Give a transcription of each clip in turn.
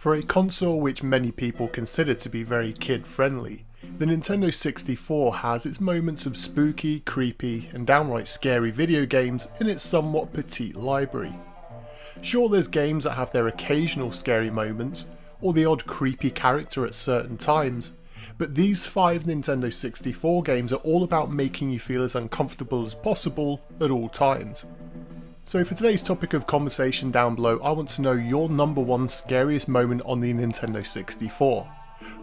For a console which many people consider to be very kid-friendly, the Nintendo 64 has its moments of spooky, creepy, and downright scary video games in its somewhat petite library. Sure, there's games that have their occasional scary moments, or the odd creepy character at certain times, but these 5 Nintendo 64 games are all about making you feel as uncomfortable as possible at all times. So for today's topic of conversation down below, I want to know your number one scariest moment on the Nintendo 64.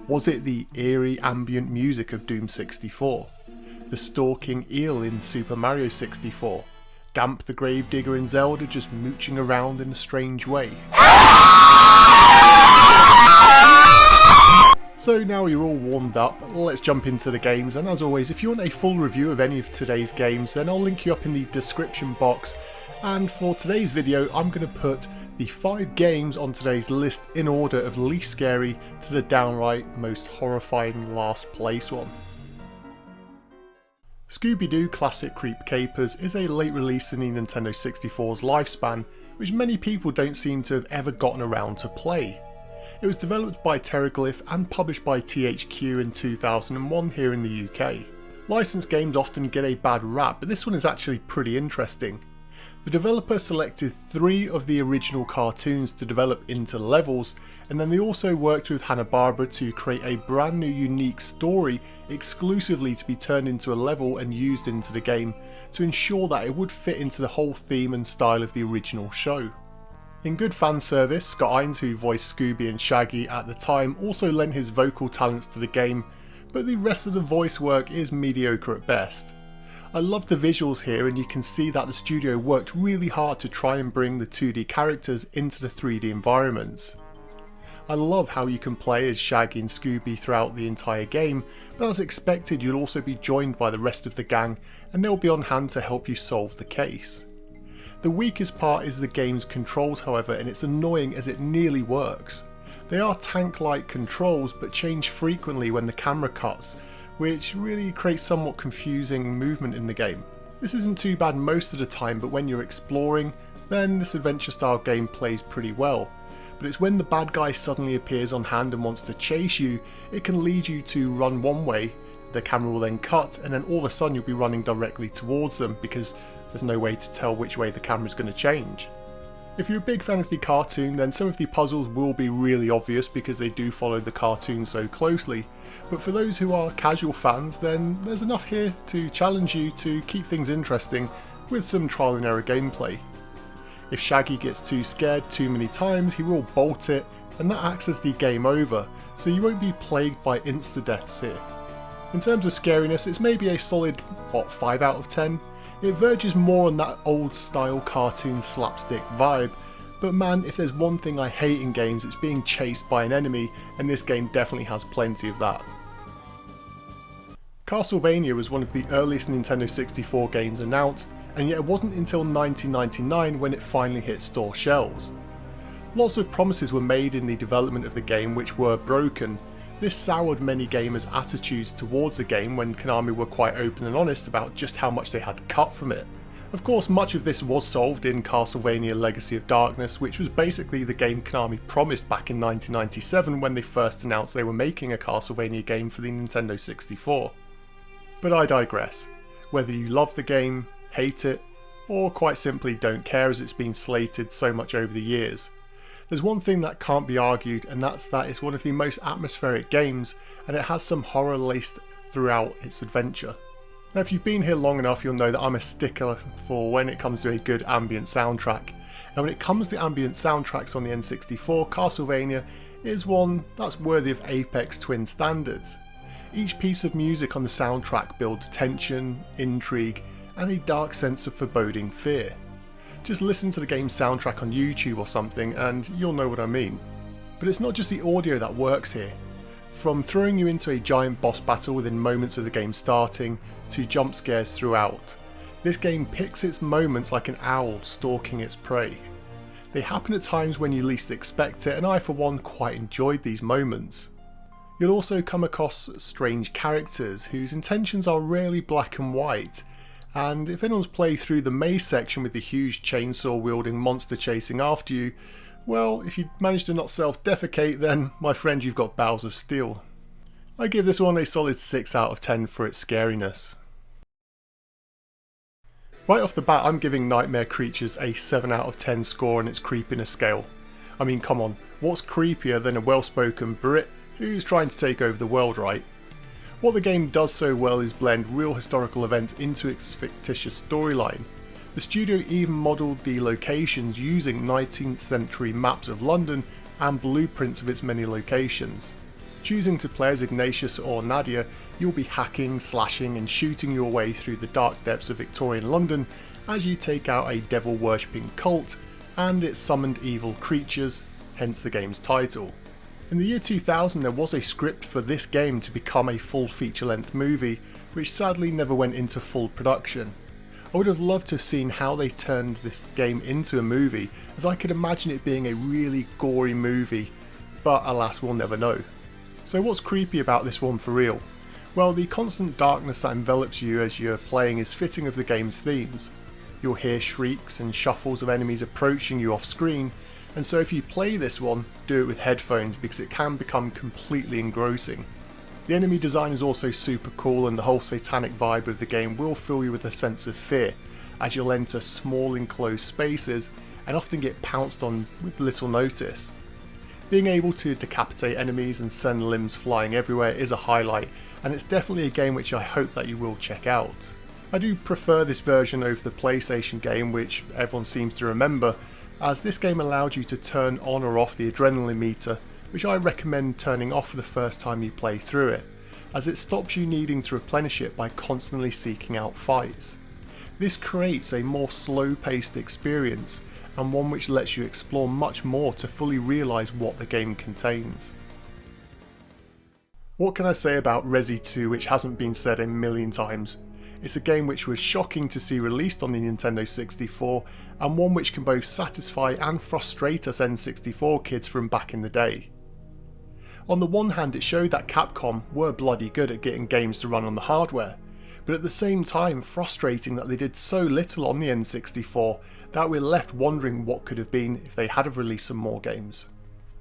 Was it the eerie ambient music of Doom 64? The stalking eel in Super Mario 64? Damp the Gravedigger in Zelda just mooching around in a strange way? So now you're all warmed up, let's jump into the games, and as always, if you want a full review of any of today's games, then I'll link you up in the description box. And for today's video, I'm going to put the 5 games on today's list in order of least scary to the downright most horrifying last place one. ScoobyDoo Classic Creep Capers is a late release in the Nintendo 64's lifespan, which many people don't seem to have ever gotten around to play. It was developed by Terraglyph and published by THQ in 2001 here in the UK. Licensed games often get a bad rap, but this one is actually pretty interesting. The developer selected 3 of the original cartoons to develop into levels, and then they also worked with Hanna-Barbera to create a brand new unique story exclusively to be turned into a level and used into the game to ensure that it would fit into the whole theme and style of the original show. In good fan service, Scott Innes, who voiced Scooby and Shaggy at the time, also lent his vocal talents to the game, but the rest of the voice work is mediocre at best. I love the visuals here, and you can see that the studio worked really hard to try and bring the 2D characters into the 3D environments. I love how you can play as Shaggy and Scooby throughout the entire game, but as expected you'll also be joined by the rest of the gang and they'll be on hand to help you solve the case. The weakest part is the game's controls however, and it's annoying as it nearly works. They are tank-like controls but change frequently when the camera cuts, which really creates somewhat confusing movement in the game. This isn't too bad most of the time, but when you're exploring, then this adventure style game plays pretty well. But it's when the bad guy suddenly appears on hand and wants to chase you, it can lead you to run one way, the camera will then cut, and then all of a sudden you'll be running directly towards them because there's no way to tell which way the camera's going to change. If you're a big fan of the cartoon, then some of the puzzles will be really obvious because they do follow the cartoon so closely, but for those who are casual fans, then there's enough here to challenge you to keep things interesting with some trial and error gameplay. If Shaggy gets too scared too many times, he will bolt it, and that acts as the game over, so you won't be plagued by insta-deaths here. In terms of scariness, it's maybe a solid 5 out of 10. It verges more on that old style cartoon slapstick vibe, but man, if there's one thing I hate in games, it's being chased by an enemy, and this game definitely has plenty of that. Castlevania was one of the earliest Nintendo 64 games announced, and yet it wasn't until 1999 when it finally hit store shelves. Lots of promises were made in the development of the game which were broken. This soured many gamers' attitudes towards the game when Konami were quite open and honest about just how much they had cut from it. Of course, much of this was solved in Castlevania Legacy of Darkness, which was basically the game Konami promised back in 1997 when they first announced they were making a Castlevania game for the Nintendo 64. But I digress. Whether you love the game, hate it, or quite simply don't care as it's been slated so much over the years, there's one thing that can't be argued, and that's that it's one of the most atmospheric games, and it has some horror laced throughout its adventure. Now if you've been here long enough, you'll know that I'm a stickler for when it comes to a good ambient soundtrack, and when it comes to ambient soundtracks on the N64, Castlevania is one that's worthy of Apex Twin standards. Each piece of music on the soundtrack builds tension, intrigue, and a dark sense of foreboding fear. Just listen to the game's soundtrack on YouTube or something and you'll know what I mean. But it's not just the audio that works here. From throwing you into a giant boss battle within moments of the game starting, to jump scares throughout, this game picks its moments like an owl stalking its prey. They happen at times when you least expect it, and I for one quite enjoyed these moments. You'll also come across strange characters whose intentions are rarely black and white, and if anyone's played through the maze section with the huge chainsaw wielding monster chasing after you, Well, if you manage to not self-defecate, then my friend, you've got bowels of steel. I give this one a solid 6 out of 10 for its scariness. Right off the bat, I'm giving Nightmare Creatures a 7 out of 10 score on its creepiness scale. I mean, come on, what's creepier than a well-spoken Brit who's trying to take over the world, right? What the game does so well is blend real historical events into its fictitious storyline. The studio even modelled the locations using 19th century maps of London and blueprints of its many locations. Choosing to play as Ignatius or Nadia, you'll be hacking, slashing and shooting your way through the dark depths of Victorian London as you take out a devil worshipping cult and its summoned evil creatures, hence the game's title. In the year 2000 there was a script for this game to become a full feature-length movie, which sadly never went into full production. I would have loved to have seen how they turned this game into a movie, as I could imagine it being a really gory movie, but alas we'll never know. So what's creepy about this one for real? Well, the constant darkness that envelops you as you're playing is fitting of the game's themes. You'll hear shrieks and shuffles of enemies approaching you off screen, and so if you play this one, do it with headphones because it can become completely engrossing. The enemy design is also super cool, and the whole satanic vibe of the game will fill you with a sense of fear as you'll enter small enclosed spaces and often get pounced on with little notice. Being able to decapitate enemies and send limbs flying everywhere is a highlight, and it's definitely a game which I hope that you will check out. I do prefer this version over the PlayStation game, which everyone seems to remember, as this game allowed you to turn on or off the adrenaline meter, which I recommend turning off for the first time you play through it, as it stops you needing to replenish it by constantly seeking out fights. This creates a more slow-paced experience, and one which lets you explore much more to fully realise what the game contains. What can I say about Resi 2 which hasn't been said a million times? It's a game which was shocking to see released on the Nintendo 64, and one which can both satisfy and frustrate us N64 kids from back in the day. On the one hand, it showed that Capcom were bloody good at getting games to run on the hardware, but at the same time frustrating that they did so little on the N64 that we're left wondering what could have been if they had have released some more games.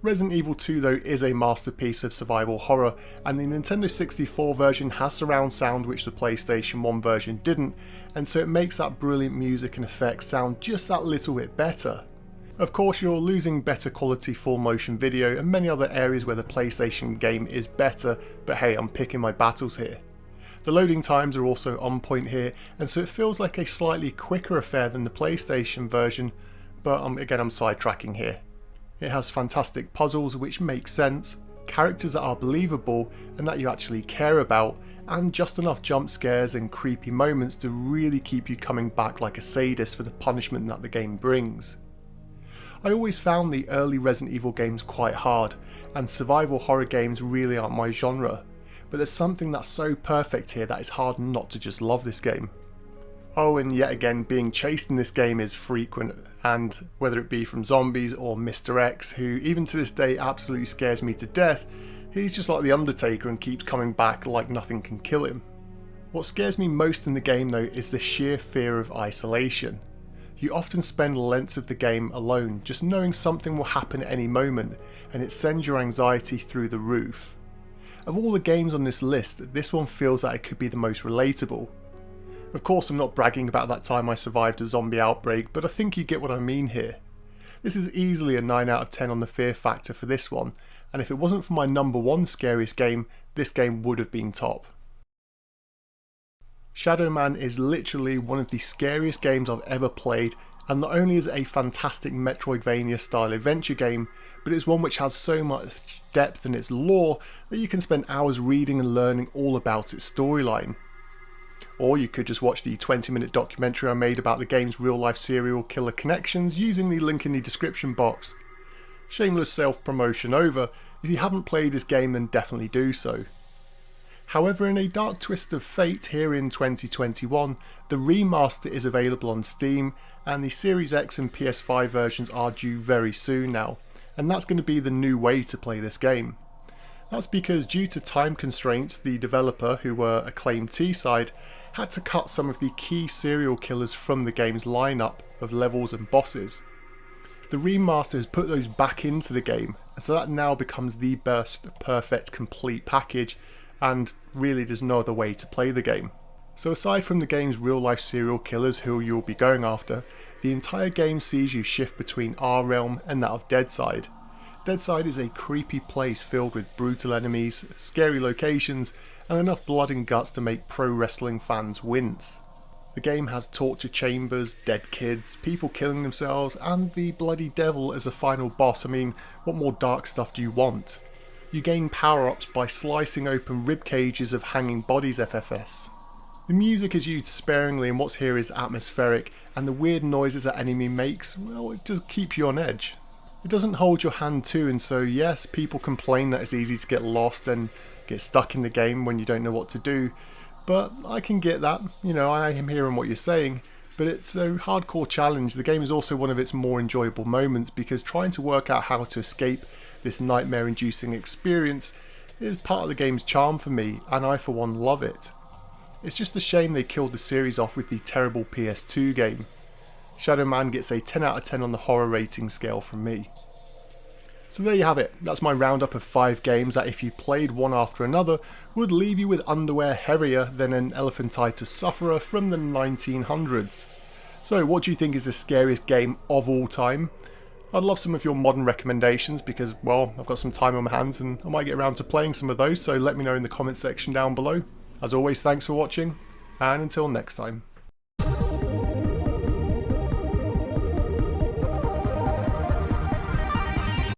Resident Evil 2 though is a masterpiece of survival horror, and the Nintendo 64 version has surround sound which the PlayStation 1 version didn't, and so it makes that brilliant music and effects sound just that little bit better. Of course you're losing better quality full motion video and many other areas where the PlayStation game is better, but hey, I'm picking my battles here. The loading times are also on point here, and so it feels like a slightly quicker affair than the PlayStation version, but again I'm sidetracking here. It has fantastic puzzles which make sense, characters that are believable and that you actually care about, and just enough jump scares and creepy moments to really keep you coming back like a sadist for the punishment that the game brings. I always found the early Resident Evil games quite hard, and survival horror games really aren't my genre, but there's something that's so perfect here that it's hard not to just love this game. Oh, and yet again, being chased in this game is frequent, and whether it be from zombies or Mr. X, who even to this day absolutely scares me to death, he's just like the Undertaker and keeps coming back like nothing can kill him. What scares me most in the game though is the sheer fear of isolation. You often spend lengths of the game alone, just knowing something will happen at any moment, and it sends your anxiety through the roof. Of all the games on this list, this one feels like it could be the most relatable. Of course I'm not bragging about that time I survived a zombie outbreak, but I think you get what I mean here. This is easily a 9 out of 10 on the fear factor for this one, and if it wasn't for my number one scariest game, this game would have been top. Shadowman is literally one of the scariest games I've ever played, and not only is it a fantastic Metroidvania style adventure game, but it's one which has so much depth in its lore that you can spend hours reading and learning all about its storyline. Or you could just watch the 20-minute documentary I made about the game's real-life serial killer connections using the link in the description box. Shameless self-promotion over. If you haven't played this game then definitely do so. However, in a dark twist of fate here in 2021, the remaster is available on Steam, and the Series X and PS5 versions are due very soon now, and that's going to be the new way to play this game. That's because due to time constraints, the developer, who were acclaimed T-side, had to cut some of the key serial killers from the game's lineup of levels and bosses. The remaster has put those back into the game, and so that now becomes the best, perfect, complete package, and really there's no other way to play the game. So aside from the game's real life serial killers who you'll be going after, the entire game sees you shift between our realm and that of Deadside. Deadside is a creepy place filled with brutal enemies, scary locations, and enough blood and guts to make pro wrestling fans wince. The game has torture chambers, dead kids, people killing themselves, and the bloody devil as a final boss. I mean, what more dark stuff do you want? You gain power-ups by slicing open rib cages of hanging bodies FFS. The music is used sparingly and what's here is atmospheric, and the weird noises that enemy makes, well, it just keeps you on edge. It doesn't hold your hand too, and so yes, people complain that it's easy to get lost and get stuck in the game when you don't know what to do. But I can get that, I am hearing what you're saying, but it's a hardcore challenge. The game is also one of its more enjoyable moments because trying to work out how to escape this nightmare-inducing experience is part of the game's charm for me, and I for one love it. It's just a shame they killed the series off with the terrible PS2 game. Shadowman gets a 10 out of 10 on the horror rating scale from me. So there you have it, that's my roundup of 5 games that if you played one after another would leave you with underwear hairier than an elephantitis sufferer from the 1900s. So what do you think is the scariest game of all time? I'd love some of your modern recommendations because, well, I've got some time on my hands and I might get around to playing some of those, so let me know in the comment section down below. As always, thanks for watching, and until next time.